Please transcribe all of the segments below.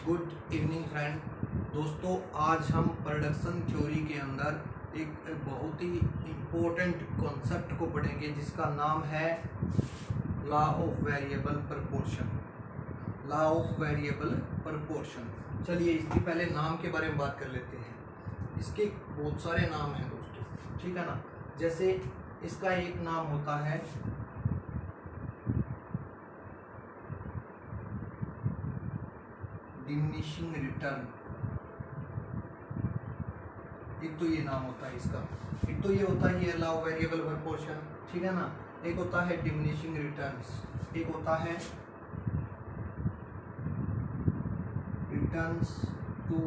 Good evening friend. दोस्तों, आज हम प्रोडक्शन थ्योरी के अंदर एक बहुत ही इम्पोर्टेंट कॉन्सेप्ट को पढ़ेंगे जिसका नाम है law of variable proportion. Law of variable proportion. चलिए इसके पहले नाम के बारे में बात कर लेते हैं। इसके बहुत सारे नाम हैं दोस्तों, ठीक है ना। जैसे इसका एक नाम होता है डिमिनिशिंग रिटर्न। एक तो ये नाम होता है इसका, एक तो ये होता है ये लॉ ऑफ वेरिएबल प्रोपोर्शन, ठीक है ना। एक होता है डिमिनिशिंग रिटर्न्स, एक होता है रिटर्न्स टू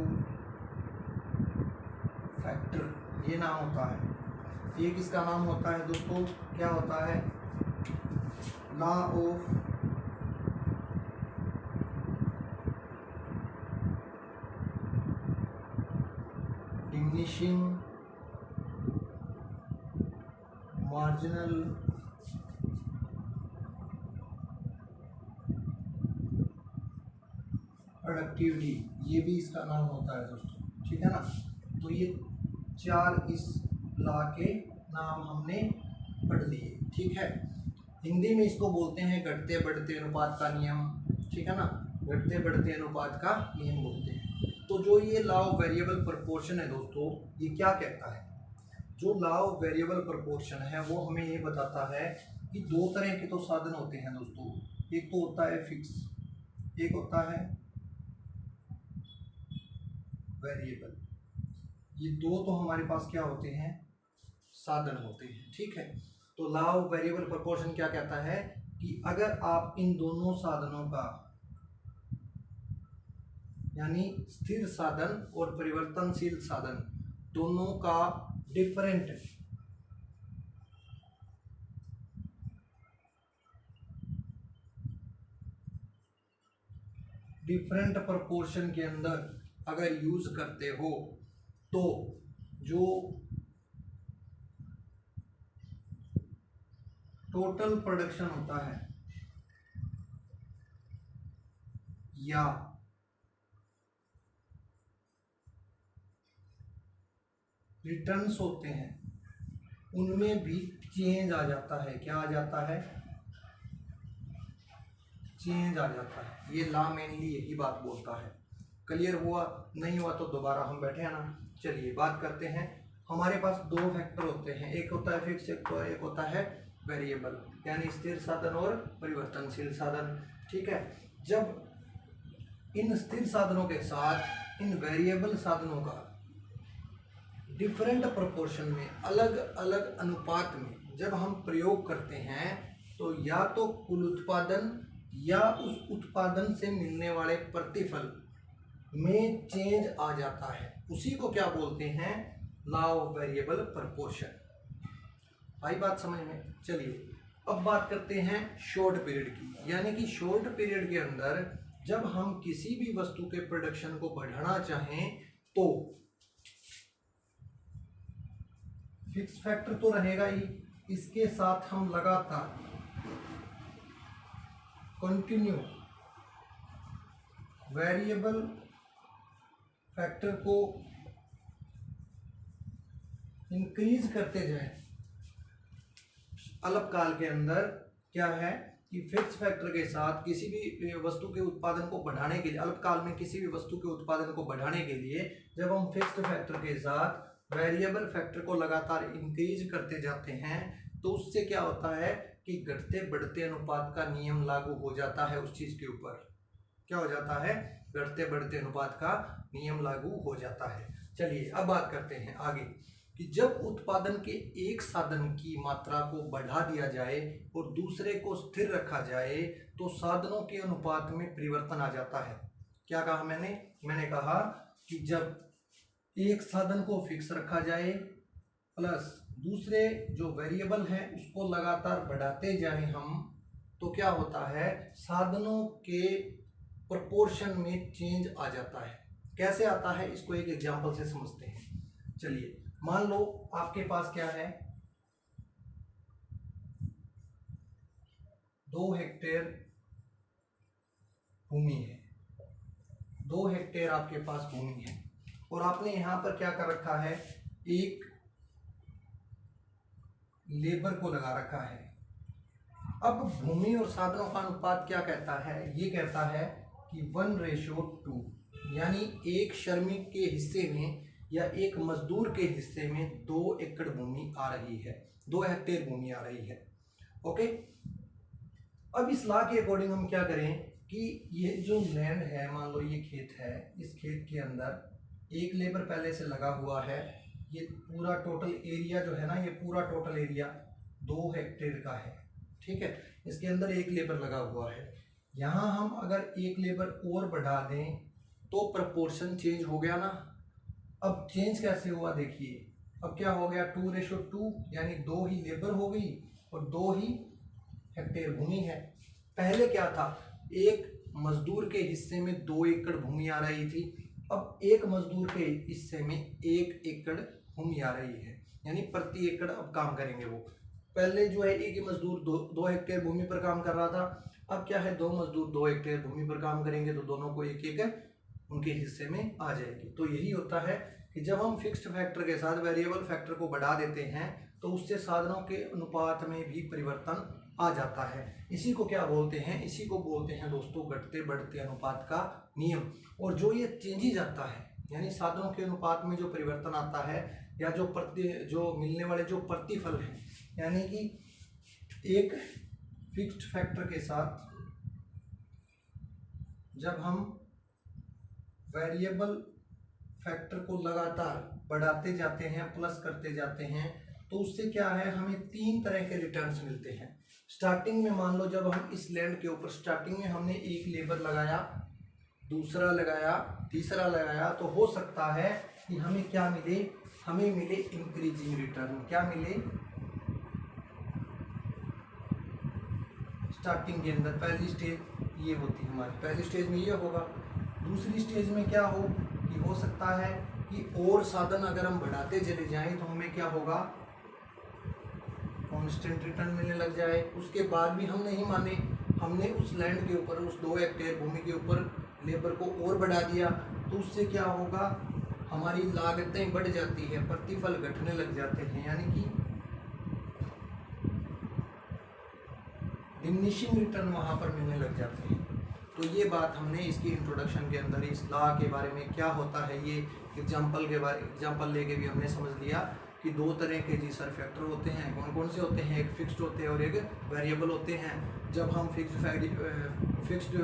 फैक्टर, ये नाम होता है। एक इसका नाम होता है दोस्तों, क्या होता है, law of diminishing marginal productivity, ये भी इसका नाम होता है दोस्तों, ठीक है ना। तो ये चार इस लॉ के नाम हमने पढ़ लिए, ठीक है। हिंदी में इसको बोलते हैं घटते बढ़ते अनुपात का नियम, ठीक है ना। घटते बढ़ते अनुपात का नियम बोलते हैं। तो जो ये लॉ ऑफ वेरिएबल प्रोपोर्शन है दोस्तों, ये क्या कहता है, जो लॉ ऑफ वेरिएबल प्रोपोर्शन है वो हमें ये बताता है कि दो तरह के तो साधन होते हैं दोस्तों। एक तो होता है फिक्स, एक होता है वेरिएबल। ये दो तो हमारे पास क्या होते हैं, साधन होते हैं, ठीक है। तो लॉ ऑफ वेरिएबल प्रोपोर्शन क्या कहता है कि अगर आप इन दोनों साधनों का, यानी स्थिर साधन और परिवर्तनशील साधन, दोनों का डिफरेंट प्रोपोर्शन के अंदर अगर यूज करते हो तो जो टोटल प्रोडक्शन होता है या रिटर्न्स होते हैं उनमें भी चेंज आ जाता है। क्या आ जाता है, चेंज आ जाता है। ये लॉ मेनली यही बात बोलता है। क्लियर हुआ? नहीं हुआ तो दोबारा हम बैठे हैं ना। चलिए बात करते हैं। हमारे पास दो फैक्टर होते हैं, एक होता है फिक्स, एक होता है वेरिएबल, यानी स्थिर साधन और परिवर्तनशील साधन, ठीक है। जब इन स्थिर साधनों के साथ इन वेरिएबल साधनों का डिफरेंट प्रोपोर्शन में, अलग अलग अनुपात में जब हम प्रयोग करते हैं तो या तो कुल उत्पादन या उस उत्पादन से मिलने वाले प्रतिफल में चेंज आ जाता है। उसी को क्या बोलते हैं, लॉ ऑफ वेरिएबल प्रोपोर्शन। आई बात समझ में? चलिए अब बात करते हैं शॉर्ट पीरियड की। यानी कि शॉर्ट पीरियड के अंदर जब हम किसी भी वस्तु के प्रोडक्शन को बढ़ाना चाहें तो फिक्स फैक्टर तो रहेगा ही, इसके साथ हम लगातार कंटिन्यू वेरिएबल फैक्टर को इंक्रीज करते जाएं। अल्पकाल के अंदर क्या है कि फिक्स फैक्टर के साथ किसी भी वस्तु के उत्पादन को बढ़ाने के लिए, अल्पकाल में किसी भी वस्तु के उत्पादन को बढ़ाने के लिए जब हम फिक्स्ड फैक्टर के साथ वेरिएबल फैक्टर को लगातार इंक्रीज करते जाते हैं तो उससे क्या होता है कि घटते बढ़ते अनुपात का नियम लागू हो जाता है उस चीज के ऊपर। क्या हो जाता है, घटते बढ़ते अनुपात का नियम लागू हो जाता है। चलिए अब बात करते हैं आगे कि जब उत्पादन के एक साधन की मात्रा को बढ़ा दिया जाए और दूसरे को स्थिर रखा जाए तो साधनों के अनुपात में परिवर्तन आ जाता है। क्या कहा मैंने कहा कि जब एक साधन को फिक्स रखा जाए प्लस दूसरे जो वेरिएबल है उसको लगातार बढ़ाते जाएं हम, तो क्या होता है, साधनों के प्रोपोर्शन में चेंज आ जाता है। कैसे आता है, इसको एक एग्जांपल से समझते हैं। चलिए मान लो आपके पास क्या है, 2 हेक्टेयर भूमि है। 2 हेक्टेयर आपके पास भूमि है और आपने यहाँ पर क्या कर रखा है, एक लेबर को लगा रखा है। अब भूमि और साधनों का अनुपात क्या कहता है, ये कहता है कि 1:2, यानी एक श्रमिक के हिस्से में या एक मजदूर के हिस्से में 2 एकड़ भूमि आ रही है, 2 हेक्टेयर भूमि आ रही है। ओके, अब इस लॉ के अकॉर्डिंग हम क्या करें कि ये जो लैंड है, मान लो ये खेत है, इस खेत के अंदर एक लेबर पहले से लगा हुआ है। ये पूरा टोटल एरिया जो है ना, ये पूरा टोटल एरिया 2 हेक्टेयर का है, ठीक है। इसके अंदर एक लेबर लगा हुआ है। यहाँ हम अगर एक लेबर और बढ़ा दें तो प्रपोर्शन चेंज हो गया ना। अब चेंज कैसे हुआ देखिए, अब क्या हो गया, 2:2, यानी 2 ही लेबर हो गई और 2 ही हेक्टेयर भूमि है। पहले क्या था, एक मजदूर के हिस्से में 2 एकड़ भूमि आ रही थी, अब एक मजदूर के हिस्से में 1 एकड़ भूमि आ रही है, यानी प्रति एकड़ अब काम करेंगे वो। पहले जो है एक ही मजदूर 2 हेक्टेयर भूमि पर काम कर रहा था, अब क्या है 2 मजदूर 2 हेक्टेयर भूमि पर काम करेंगे तो दोनों को 1 एकड़ उनके हिस्से में आ जाएगी। तो यही होता है कि जब हम फिक्स्ड फैक्टर के साथ वेरिएबल फैक्टर को बढ़ा देते हैं तो उससे साधनों के अनुपात में भी परिवर्तन आ जाता है। इसी को क्या बोलते हैं, इसी को बोलते हैं दोस्तों घटते बढ़ते अनुपात का नियम। और जो ये चेंजेज आता है, यानी साधनों के अनुपात में जो परिवर्तन आता है या जो मिलने वाले जो प्रतिफल है, यानी कि एक फिक्स्ड फैक्टर के साथ जब हम वेरिएबल फैक्टर को लगातार बढ़ाते जाते हैं, प्लस करते जाते हैं, तो उससे क्या है, हमें 3 तरह के रिटर्न्स मिलते हैं। स्टार्टिंग में मान लो जब हम इस लैंड के ऊपर स्टार्टिंग में हमने एक लेबर लगाया, दूसरा लगाया, तीसरा लगाया, तो हो सकता है कि हमें क्या मिले, हमें मिले इंक्रीजिंग रिटर्न। क्या मिले, स्टार्टिंग के अंदर पहली स्टेज ये होती है हमारी, पहली स्टेज में ये होगा। दूसरी स्टेज में क्या हो कि हो सकता है कि और साधन अगर हम बढ़ाते चले जाएं तो हमें क्या होगा, कांस्टेंट रिटर्न मिलने लग जाए। उसके बाद भी हम नहीं माने, हमने उस लैंड के ऊपर, उस 2 हेक्टेयर भूमि के ऊपर लेबर को और बढ़ा दिया, तो उससे क्या होगा, हमारी लागतें बढ़ जाती है, प्रतिफल घटने लग जाते हैं, यानी कि डिमिनिशिंग रिटर्न वहाँ पर मिलने लग जाते हैं। तो ये बात हमने इसकी इंट्रोडक्शन के अंदर इस लॉ के बारे में क्या होता है, ये एग्जाम्पल लेके भी हमने समझ लिया कि 2 तरह के जी सर फैक्टर होते हैं। कौन कौन से होते हैं, एक फिक्स्ड होते हैं और एक वेरिएबल होते हैं। जब हम फिक्स्ड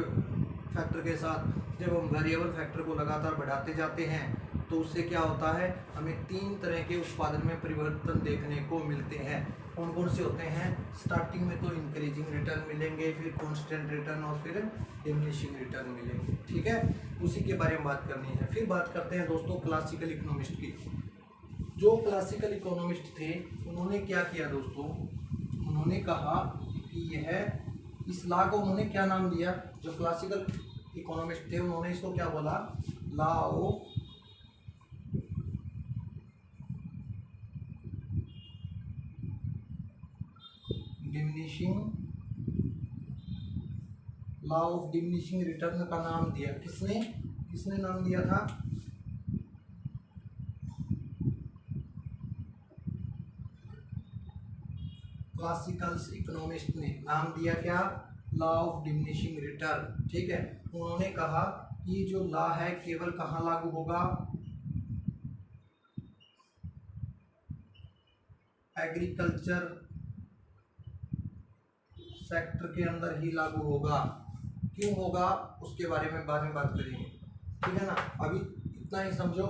फैक्टर के साथ जब हम वेरिएबल फैक्टर को लगातार बढ़ाते जाते हैं तो उससे क्या होता है, हमें 3 तरह के उत्पादन में परिवर्तन देखने को मिलते हैं। कौन कौन से होते हैं, स्टार्टिंग में तो इंक्रीजिंग रिटर्न मिलेंगे, फिर कांस्टेंट रिटर्न और फिर डिमिनिशिंग रिटर्न मिलेंगे, ठीक है। उसी के बारे में बात करनी है। फिर बात करते हैं दोस्तों क्लासिकल इकोनॉमिस्ट की। जो क्लासिकल इकोनॉमिस्ट थे उन्होंने क्या किया दोस्तों, उन्होंने कहा कि यह इस लॉ को उन्होंने क्या नाम दिया, जो क्लासिकल इकोनॉमिस्ट थे उन्होंने इसको क्या बोला, लॉ ऑफ डिमिनिशिंग रिटर्न का नाम दिया। किसने नाम दिया था, क्लासिकल इकोनॉमिस्ट ने नाम दिया क्या, लॉ ऑफ डिमिनिशिंग रिटर्न, ठीक है। उन्होंने कहा कि जो लॉ है केवल कहाँ लागू होगा, एग्रीकल्चर सेक्टर के अंदर ही लागू होगा। क्यों होगा उसके बारे में बाद में बात करेंगे, ठीक है ना। अभी इतना ही समझो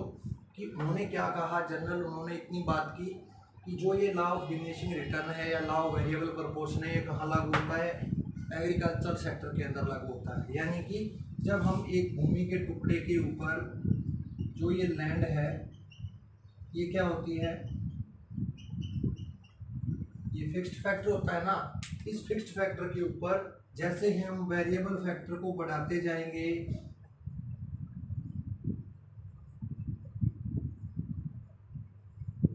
कि उन्होंने क्या कहा, जनरल उन्होंने इतनी बात की कि जो ये लॉ ऑफ डिमिनिशिंग रिटर्न है या लॉ ऑफ वेरिएबल प्रोपोर्शन है, ये कहाँ लागू होता है, एग्रीकल्चर सेक्टर के अंदर लागू होता है। यानी कि जब हम एक भूमि के टुकड़े के ऊपर जो ये लैंड है, ये क्या होती है, ये फिक्स्ड फैक्टर होता है ना, इस फिक्स्ड फैक्टर के ऊपर जैसे ही हम वेरिएबल फैक्टर को बढ़ाते जाएंगे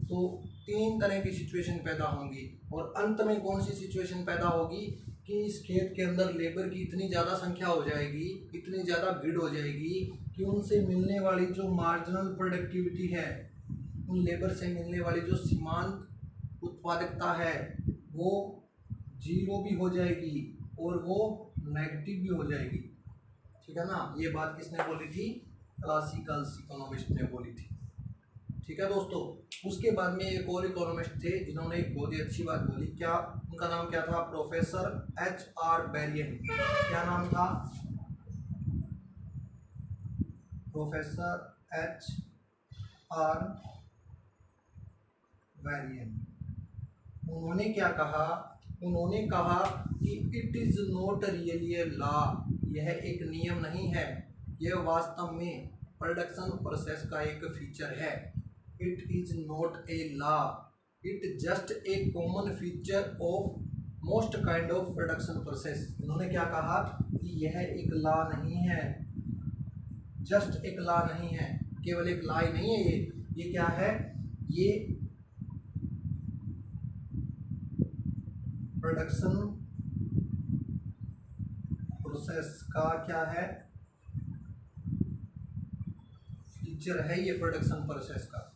तो 3 तरह की सिचुएशन पैदा होंगी और अंत में कौन सी सिचुएशन पैदा होगी, कि इस खेत के अंदर लेबर की इतनी ज़्यादा संख्या हो जाएगी, इतनी ज़्यादा भीड़ हो जाएगी कि उनसे मिलने वाली जो मार्जिनल प्रोडक्टिविटी है, उन लेबर से मिलने वाली जो सीमांत उत्पादकता है वो जीरो भी हो जाएगी और वो नेगेटिव भी हो जाएगी। ठीक है ना, ये बात किसने बोली थी? क्लासिकल इकोनॉमिस्ट ने बोली थी। ठीक है दोस्तों, उसके बाद में एक और इकोनॉमिस्ट थे जिन्होंने एक बहुत ही अच्छी बात बोली। क्या उनका नाम क्या था? प्रोफेसर HR बेरियन। क्या नाम था? प्रोफेसर HR बेरियन। उन्होंने क्या कहा? उन्होंने कहा कि it is not really a law, यह एक नियम नहीं है, यह वास्तव में प्रोडक्शन प्रोसेस का एक फीचर है। It is not a law, it just a common feature of most kind of production process. उन्होंने क्या कहा कि यह एक लॉ नहीं है, जस्ट एक लॉ नहीं है, केवल एक लॉ ही नहीं है, ये क्या है? ये प्रोडक्शन प्रोसेस का क्या है? फीचर है ये प्रोडक्शन प्रोसेस का।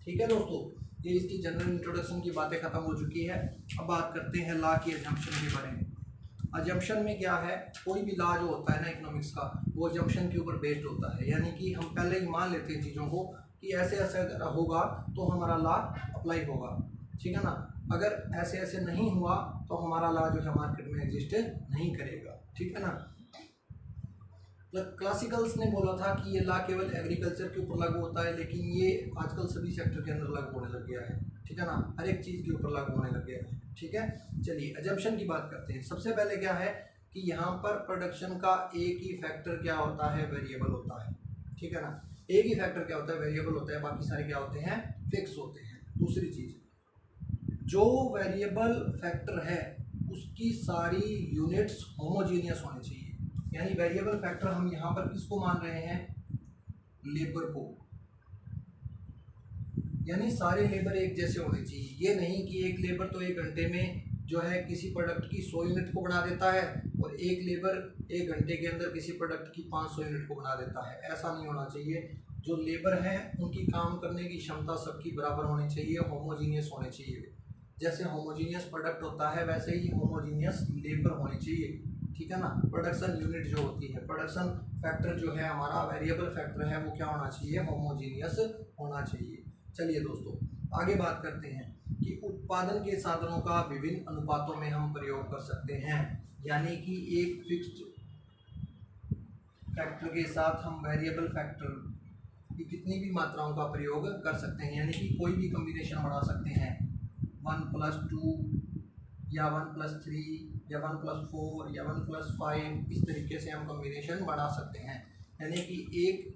ठीक है दोस्तों, ये इसकी जनरल इंट्रोडक्शन की बातें खत्म हो चुकी है। अब बात करते हैं लॉ की अजम्पशन के बारे में। अजम्पशन में क्या है? कोई भी लॉ जो होता है ना इकोनॉमिक्स का, वो अजम्पशन के ऊपर बेस्ड होता है। यानी कि हम पहले ही मान लेते हैं चीज़ों को कि ऐसे ऐसे अगर होगा तो हमारा लॉ अप्लाई होगा। ठीक है ना, अगर ऐसे ऐसे नहीं हुआ तो हमारा लॉ जो है मार्केट में एग्जिस्ट नहीं करेगा। ठीक है ना, क्लासिकल्स ने बोला था कि ये लॉ केवल एग्रीकल्चर के ऊपर लागू होता है, लेकिन ये आजकल सभी सेक्टर के अंदर लागू होने लग गया है। ठीक है ना, हर एक चीज़ के ऊपर लागू होने लग गया है। ठीक है, चलिए अजम्पशन की बात करते हैं। सबसे पहले क्या है कि यहाँ पर प्रोडक्शन का एक ही फैक्टर क्या होता है? वेरिएबल होता है। ठीक है ना, एक ही फैक्टर क्या होता है? वेरिएबल होता है, बाकी सारे क्या होते हैं? फिक्स होते हैं। दूसरी चीज़, जो वेरिएबल फैक्टर है उसकी सारी यूनिट्स होमोजीनियस होनी चाहिए। यानी वेरिएबल फैक्टर हम यहाँ पर किसको मान रहे हैं? लेबर को। यानी सारे लेबर एक जैसे होने चाहिए। ये नहीं कि एक लेबर तो एक घंटे में जो है किसी प्रोडक्ट की 100 यूनिट को बना देता है और एक लेबर एक घंटे के अंदर किसी प्रोडक्ट की 500 यूनिट को बना देता है। ऐसा नहीं होना चाहिए। जो लेबर है उनकी काम करने की क्षमता सबकी बराबर होनी चाहिए, होमोजीनियस होने चाहिए। जैसे होमोजीनियस प्रोडक्ट होता है वैसे ही होमोजीनियस लेबर होनी चाहिए। ठीक है ना, प्रोडक्शन यूनिट जो होती है, प्रोडक्शन फैक्टर जो है हमारा वेरिएबल फैक्टर है, वो क्या होना चाहिए? होमोजीनियस होना चाहिए। चलिए दोस्तों, आगे बात करते हैं कि उत्पादन के साधनों का विभिन्न अनुपातों में हम प्रयोग कर सकते हैं। यानी कि एक फिक्स्ड फैक्टर के साथ हम वेरिएबल फैक्टर की कितनी भी मात्राओं का प्रयोग कर सकते हैं। यानी कि कोई भी कॉम्बिनेशन बढ़ा सकते हैं, 1+2 या 1+3 या 1+4 या 1+5, इस तरीके से हम कॉम्बिनेशन बढ़ा सकते हैं। यानी कि एक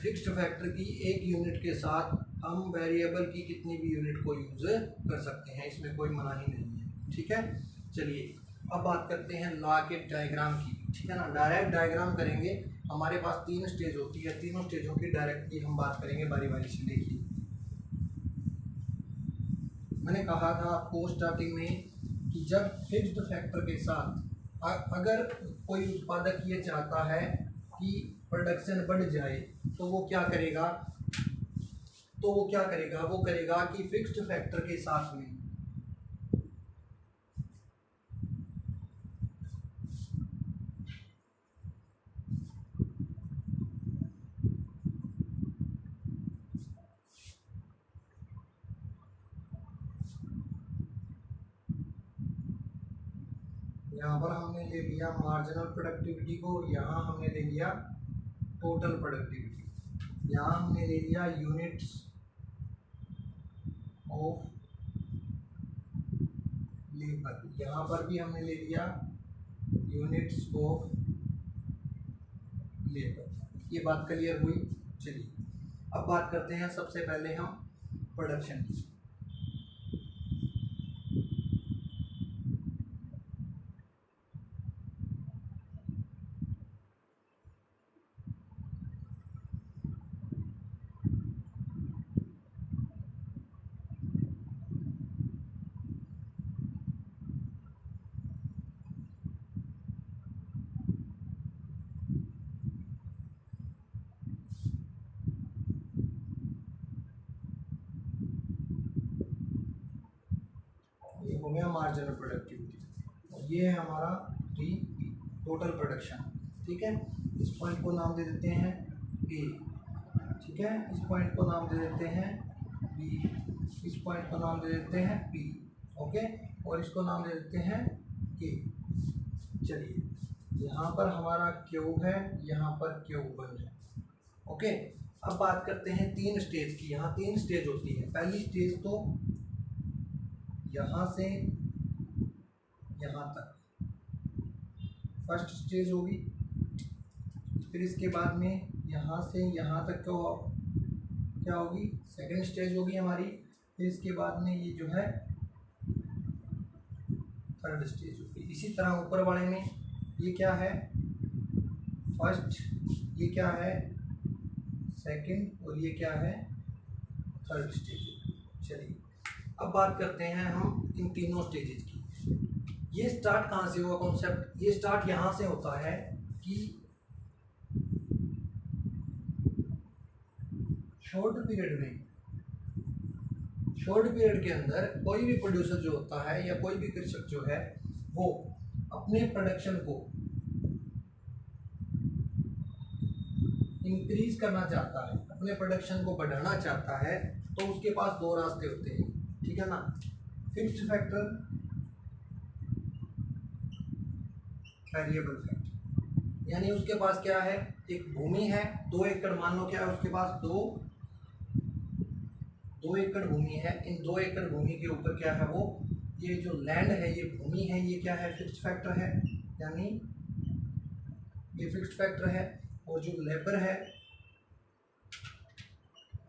फिक्स्ड फैक्टर की एक यूनिट के साथ हम वेरिएबल की कितनी भी यूनिट को यूज़ कर सकते हैं, इसमें कोई मनाही नहीं है। ठीक है, चलिए अब बात करते हैं लॉ के डायग्राम की। ठीक है ना, डायरेक्ट डायग्राम करेंगे। हमारे पास 3 स्टेज होती है, तीनों स्टेजों की डायरेक्टली हम बात करेंगे बारी बारी से। देखिए, मैंने कहा था आपको स्टार्टिंग में कि जब फिक्स्ड फैक्टर के साथ अगर कोई उत्पादक ये चाहता है कि प्रोडक्शन बढ़ जाए तो वो क्या करेगा? वो करेगा कि फिक्स्ड फैक्टर के साथ में यहाँ पर हमने ले लिया मार्जिनल प्रोडक्टिविटी को, यहाँ हमने ले लिया टोटल प्रोडक्टिविटी, यहाँ हमने ले लिया यूनिट्स ऑफ लेबर, यहाँ पर भी हमने ले लिया यूनिट्स ऑफ लेबर। ये बात क्लियर हुई। चलिए अब बात करते हैं सबसे पहले हम प्रोडक्शन की। हो गया मार्जिनल प्रोडक्टिविटी, और ये है हमारा टीपी टोटल प्रोडक्शन। ठीक है, इस पॉइंट को नाम दे देते हैं ए। ठीक है, इस पॉइंट को नाम दे देते हैं बी, इस पॉइंट को नाम दे देते हैं पी। ओके, और इसको नाम दे देते हैं के। चलिए, यहाँ पर हमारा क्यू है, यहाँ पर Q1 है। ओके, अब बात करते हैं 3 स्टेज की। यहाँ 3 स्टेज होती है। पहली स्टेज तो यहाँ से यहाँ तक फर्स्ट स्टेज होगी, फिर इसके बाद में यहाँ से यहाँ तक क्या होगी, सेकंड स्टेज होगी हमारी, फिर इसके बाद में ये जो है थर्ड स्टेज होगी। इसी तरह ऊपर वाले में ये क्या है, फर्स्ट, ये क्या है सेकंड, और ये क्या है थर्ड स्टेज। चलिए, अब बात करते हैं हम इन तीनों स्टेजेस की। ये स्टार्ट कहाँ से हुआ कॉन्सेप्ट, ये स्टार्ट यहाँ से होता है कि शॉर्ट पीरियड के अंदर कोई भी प्रोड्यूसर जो होता है या कोई भी कृषक जो है वो अपने प्रोडक्शन को इंक्रीज करना चाहता है, अपने प्रोडक्शन को बढ़ाना चाहता है, तो उसके पास 2 रास्ते होते हैं। ठीक है ना, फिक्स्ड फैक्टर, वेरिएबल फैक्टर। यानी उसके पास क्या है, एक भूमि है 2 एकड़, मान लो क्या है उसके पास 2 एकड़ भूमि है। इन 2 एकड़ भूमि के ऊपर क्या है, वो ये जो लैंड है, ये भूमि है, ये क्या है फिक्स्ड फैक्टर है, यानी ये फिक्स्ड फैक्टर है। और जो लेबर है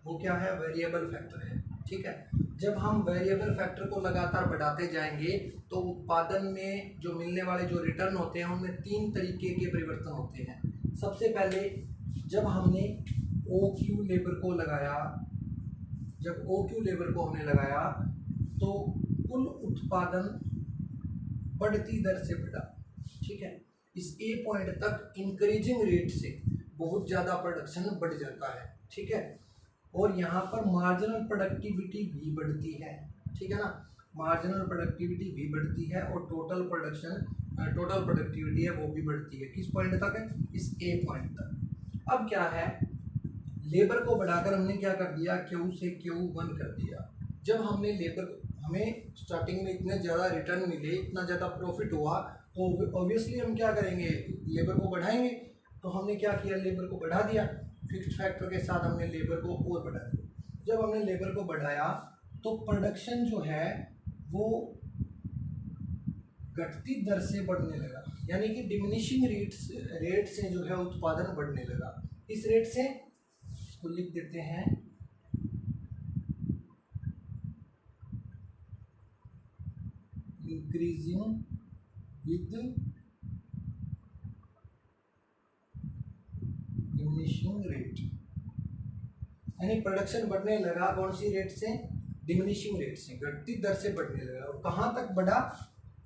वो क्या है, वेरिएबल फैक्टर है। ठीक है, जब हम वेरिएबल फैक्टर को लगातार बढ़ाते जाएंगे तो उत्पादन में जो मिलने वाले जो रिटर्न होते हैं उनमें 3 तरीके के परिवर्तन होते हैं। सबसे पहले जब हमने OQ लेबर को लगाया, जब OQ लेबर को हमने लगाया तो कुल उत्पादन बढ़ती दर से बढ़ा। ठीक है, इस A पॉइंट तक इंक्रीजिंग रेट से बहुत ज़्यादा प्रोडक्शन बढ़ जाता है। ठीक है, और यहाँ पर मार्जिनल प्रोडक्टिविटी भी बढ़ती है। ठीक है ना, मार्जिनल प्रोडक्टिविटी भी बढ़ती है और टोटल प्रोडक्टिविटी है वो भी बढ़ती है। किस पॉइंट तक है, इस A पॉइंट तक। अब क्या है, लेबर को बढ़ाकर हमने क्या कर दिया, Q से Q1 कर दिया। जब हमने हमें स्टार्टिंग में इतने ज़्यादा रिटर्न मिले, इतना ज़्यादा प्रॉफिट हुआ, तो ऑब्वियसली हम क्या करेंगे, लेबर को बढ़ाएंगे। तो हमने क्या किया, लेबर को बढ़ा दिया, फिक्स्ड फैक्टर के साथ हमने लेबर को और बढ़ा दिया। जब हमने लेबर को बढ़ाया तो प्रोडक्शन जो है वो घटती दर से बढ़ने लगा, यानी कि डिमिनिशिंग रेट से जो है उत्पादन बढ़ने लगा। इस रेट से इसको लिख देते हैं इंक्रीजिंग विद डिमिनिशिंग रेट, यानी प्रोडक्शन बढ़ने लगा कौन सी रेट से, डिमिनिशिंग रेट से, घटती दर से बढ़ने लगा। और कहाँ तक बढ़ा,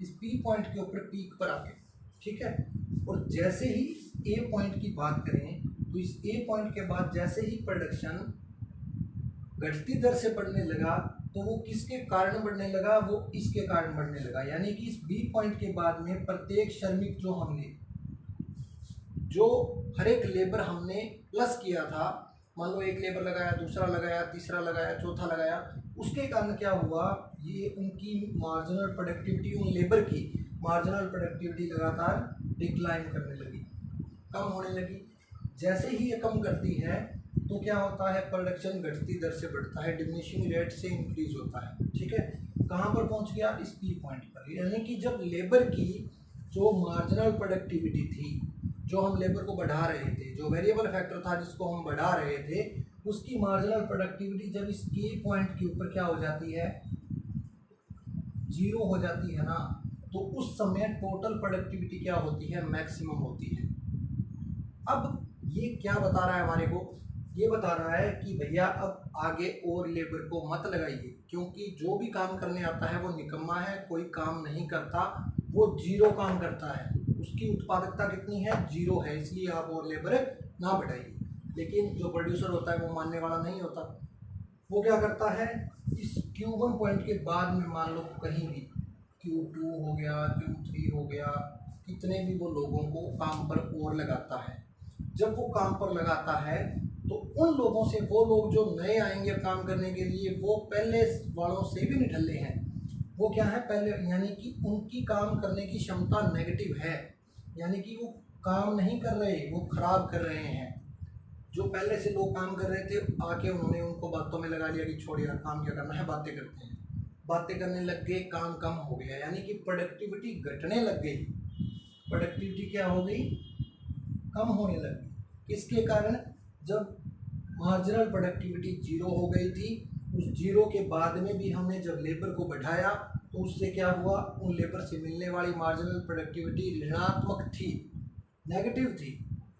इस P पॉइंट के ऊपर पीक पर आके। ठीक है, और जैसे ही A पॉइंट की बात करें तो इस A पॉइंट के बाद जैसे ही प्रोडक्शन घटती दर से बढ़ने लगा तो वो किसके कारण बढ़ने लगा, वो इसके कारण बढ़ने लगा। यानी कि इस B पॉइंट के बाद में प्रत्येक श्रमिक जो हर एक लेबर हमने प्लस किया था, मान लो एक लेबर लगाया, दूसरा लगाया, तीसरा लगाया, चौथा लगाया, उसके कारण क्या हुआ, ये उनकी मार्जिनल प्रोडक्टिविटी, उन लेबर की मार्जिनल प्रोडक्टिविटी लगातार डिक्लाइन करने लगी, कम होने लगी। जैसे ही ये कम करती है तो क्या होता है, प्रोडक्शन घटती दर से बढ़ता है, डिमिनिशिंग रेट से इंक्रीज होता है। ठीक है, कहाँ पर पहुँच गया, इस P पॉइंट पर। यानी कि जब लेबर की जो मार्जिनल प्रोडक्टिविटी थी, जो हम लेबर को बढ़ा रहे थे, जो वेरिएबल फैक्टर था जिसको हम बढ़ा रहे थे, उसकी मार्जिनल प्रोडक्टिविटी जब इस K पॉइंट के ऊपर क्या हो जाती है, 0 हो जाती है ना, तो उस समय टोटल प्रोडक्टिविटी क्या होती है, मैक्सिमम होती है। अब ये क्या बता रहा है हमारे को, ये बता रहा है कि भैया अब आगे और लेबर को मत लगाइए, क्योंकि जो भी काम करने आता है वो निकम्मा है, कोई काम नहीं करता, वो 0 काम करता है, उसकी उत्पादकता कितनी है, 0 है, इसलिए आप और लेबर ना बढ़ाइए। लेकिन जो प्रोड्यूसर होता है वो मानने वाला नहीं होता, वो क्या करता है, इस Q1 पॉइंट के बाद में मान लो कहीं भी Q2 हो गया, Q3 हो गया, कितने भी वो लोगों को काम पर और लगाता है। जब वो काम पर लगाता है तो उन लोगों से, वो लोग जो नए आएंगे काम करने के लिए, वो पहले वालों से भी निठल्ले हैं। वो क्या है, पहले यानी कि उनकी काम करने की क्षमता नेगेटिव है, यानी कि वो काम नहीं कर रहे, वो खराब कर रहे हैं। जो पहले से लोग काम कर रहे थे, आके उन्होंने उनको बातों में लगा लिया कि छोड़ यार, काम क्या करना है, बातें करते हैं। बातें करने लग गए, काम कम हो गया, यानी कि प्रोडक्टिविटी घटने लग गई। प्रोडक्टिविटी क्या हो गई, कम होने लग गई। किसके कारण, जब मार्जिनल प्रोडक्टिविटी जीरो हो गई थी, उस जीरो के बाद में भी हमने जब लेबर को बढ़ाया तो उससे क्या हुआ, उन लेबर से मिलने वाली मार्जिनल प्रोडक्टिविटी ऋणात्मक थी, नेगेटिव थी।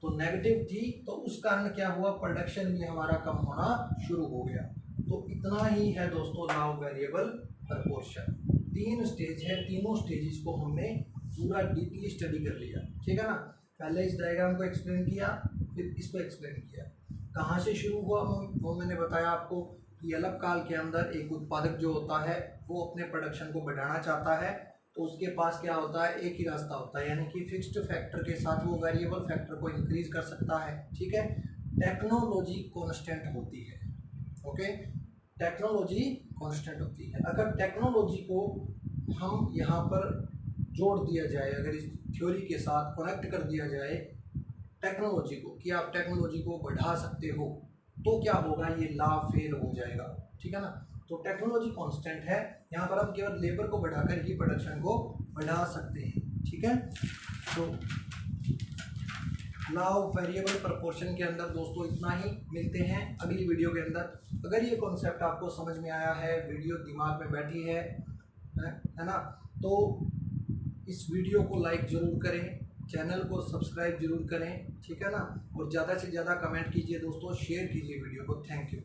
तो नेगेटिव थी तो उस कारण क्या हुआ, प्रोडक्शन भी हमारा कम होना शुरू हो गया। तो इतना ही है दोस्तों law of variable proportion. 3 stage है, तीनों स्टेजेस को हमने पूरा डीपली स्टडी कर लिया, ठीक है ना। पहले इस डायग्राम को एक्सप्लेन किया, फिर इसको एक्सप्लेन किया। कहाँ से शुरू हुआ वो मैंने बताया आपको कि अल्पकाल के अंदर एक उत्पादक जो होता है वो अपने प्रोडक्शन को बढ़ाना चाहता है, तो उसके पास क्या होता है, एक ही रास्ता होता है, यानी कि फिक्स्ड फैक्टर के साथ वो वेरिएबल फैक्टर को इंक्रीज कर सकता है, ठीक है। टेक्नोलॉजी कांस्टेंट होती है, ओके, टेक्नोलॉजी कांस्टेंट होती है। अगर टेक्नोलॉजी को हम यहाँ पर जोड़ दिया जाए, अगर इस थ्योरी के साथ कनेक्ट कर दिया जाए टेक्नोलॉजी को, कि आप टेक्नोलॉजी को बढ़ा सकते हो, तो क्या होगा, ये लॉ फेल हो जाएगा, ठीक है ना। तो टेक्नोलॉजी कांस्टेंट है, यहाँ पर हम केवल लेबर को बढ़ाकर ही प्रोडक्शन को बढ़ा सकते हैं, ठीक है। तो लॉ ऑफ वेरिएबल प्रपोर्शन के अंदर दोस्तों इतना ही, मिलते हैं अगली वीडियो के अंदर। अगर ये कॉन्सेप्ट आपको समझ में आया है, वीडियो दिमाग में बैठी है ना, तो इस वीडियो को लाइक ज़रूर करें, चैनल को सब्सक्राइब जरूर करें, ठीक है ना। और ज़्यादा से ज़्यादा कमेंट कीजिए दोस्तों, शेयर कीजिए वीडियो को। Thank you.